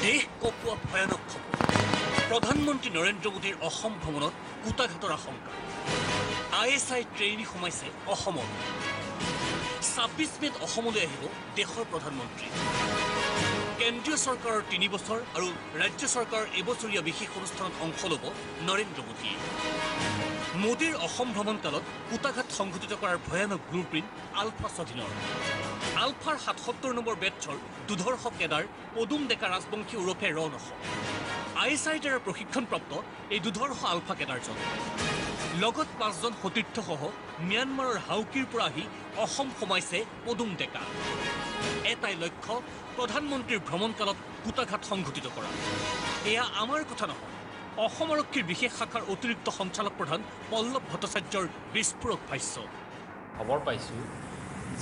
দেশ কঁপোৱা ভয়ানক খবৰ প্ৰধানমন্ত্ৰী নৰেন্দ্ৰ মোদীৰ অসম ভ্ৰমণত কুটাঘাতৰ আশংকা ISI ট্ৰেইনী সোমাইছে অসমত ২৬ মেত অসমলৈ আহিব দেশৰ প্ৰধানমন্ত্ৰী কেন্দ্ৰীয় চৰকাৰৰ ৩ বছৰ আৰু ৰাজ্য চৰকাৰৰ এবছৰীয়া বিশেষ অনুষ্ঠানত অংশ ল'ব নৰেন্দ্ৰ মোদীয়ে মোদীৰ অসম ভ্ৰমণকালত কুটাঘাত সংঘটিত কৰাৰ ভয়ানক ব্লুপ্ৰিণ্ট আলফা স্বাধীনৰ আলফাৰ ৭৭ নম্বৰ বেটছৰ দুধৰ্ষ কেডাৰ পদুম ডেকা ৰাজবংশী ওৰফে ৰণ অসম ISIৰ দ্বাৰা প্ৰশিক্ষণপ্ৰাপ্ত এই দুধৰ্ষ আলফা কেডাৰজন লগত ৫জন সতীৰ্থসহ ম্যানমাৰৰ হাউকিৰ পৰা আহি অসম সোমাইছে পদুম ডেকা এটাই লক্ষ্য প্ৰধানমন্ত্ৰীৰ ভ্ৰমণকালত কুটাঘাত সংঘটিত কৰা এয়া আমাৰ কথা নহয় অসম আৰক্ষীৰ বিশেষ শাখাৰ অতিৰিক্ত সঞ্চালক প্ৰধান পল্লৱ ভট্টাচাৰ্যৰ বিস্ফোৰক ভাষ্য খবৰ পাইছোঁ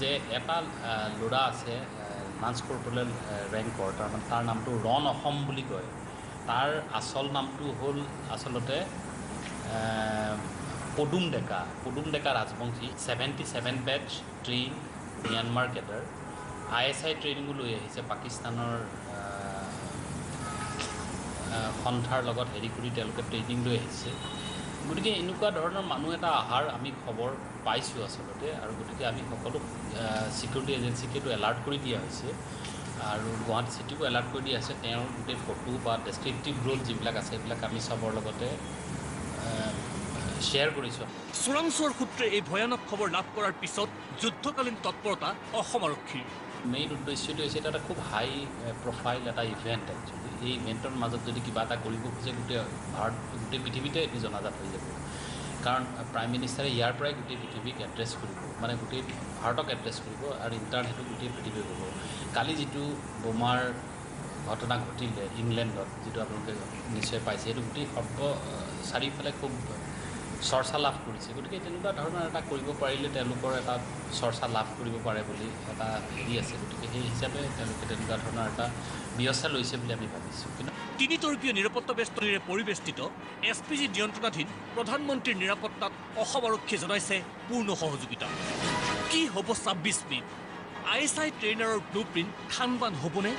যে এটা ল'ৰা আছে লাঞ্চ কৰ্পোৰেল ৰেংকৰ তাৰ নামটো ৰণ অসম বুলি কয় তাৰ আচল নামটো হ'ল আচলতে Padum Deka Rajbongshi 77 batch trained Myanmar cadre ISI ট্ৰেইনিঙো লৈ আহিছে পাকিস্তানৰ সন্থাৰ লগত হেৰি কৰি তেওঁলোকে ট্ৰেইনিং লৈ আহিছে গতিকে এনেকুৱা ধৰণৰ মানুহ এটা অহাৰ আমি খবৰ পাইছোঁ আচলতে আৰু গতিকে আমি সকলো ছিকিউৰিটি এজেঞ্চিকেতো এলাৰ্ট কৰি দিয়া হৈছে আৰু গুৱাহাটী চিটিকো এলাৰ্ট কৰি দিয়া আছে তেওঁৰ গোটেই ফটো বা ডেছক্ৰিপটিভ ৰোল যিবিলাক আছে সেইবিলাক আমি চবৰ লগতে শ্বেয়াৰ কৰিছোঁ চোৰাংচোৱাৰ সূত্ৰে এই ভয়ানক খবৰ লাভ কৰাৰ পিছত যুদ্ধকালীন তৎপৰতা অসম আৰক্ষীৰ মেইন উদ্দেশ্যটো হৈছে এটা খুব হাই প্ৰফাইল এটা ইভেণ্ট একচুৱেলি এই ইভেণ্টৰ মাজত যদি কিবা এটা কৰিব খোজে গোটেই পৃথিৱীতে এইটো জনাজাত হৈ যাব কাৰণ প্ৰাইম মিনিষ্টাৰে ইয়াৰ পৰাই গোটেই পৃথিৱীক এড্ৰেছ কৰিব মানে গোটেই ভাৰতক এড্ৰেছ কৰিব আৰু ইণ্টাৰনেটো গোটেই পৃথিৱীক হ'ব কালি যিটো বোমাৰ ঘটনা ঘটিলে ইংলেণ্ডত যিটো আপোনালোকে নিশ্চয় পাইছে সেইটো গোটেই চাৰিওফালে খুব চৰ্চা লাভ কৰিছে গতিকে তেনেকুৱা ধৰণৰ এটা কৰিব পাৰিলে তেওঁলোকৰ এটা চৰ্চা লাভ কৰিব পাৰে বুলি এটা হেৰি আছে গতিকে সেই হিচাপে তেওঁলোকে তেনেকুৱা ধৰণৰ এটা ব্যৱস্থা লৈছে বুলি আমি ভাবিছোঁ কিন্তু তিনিতৰপীয় নিৰাপত্তা বেষ্টনীৰে পৰিবেষ্টিত SPG নিয়ন্ত্ৰণাধীন প্ৰধানমন্ত্ৰীৰ নিৰাপত্তাত অসম আৰক্ষীয়ে জনাইছে পূৰ্ণ সহযোগিতা কি হ'ব ২৬ মেত ISI ট্ৰেইনাৰৰ ব্লুপ্ৰিণ্ট খানবান হ'বনে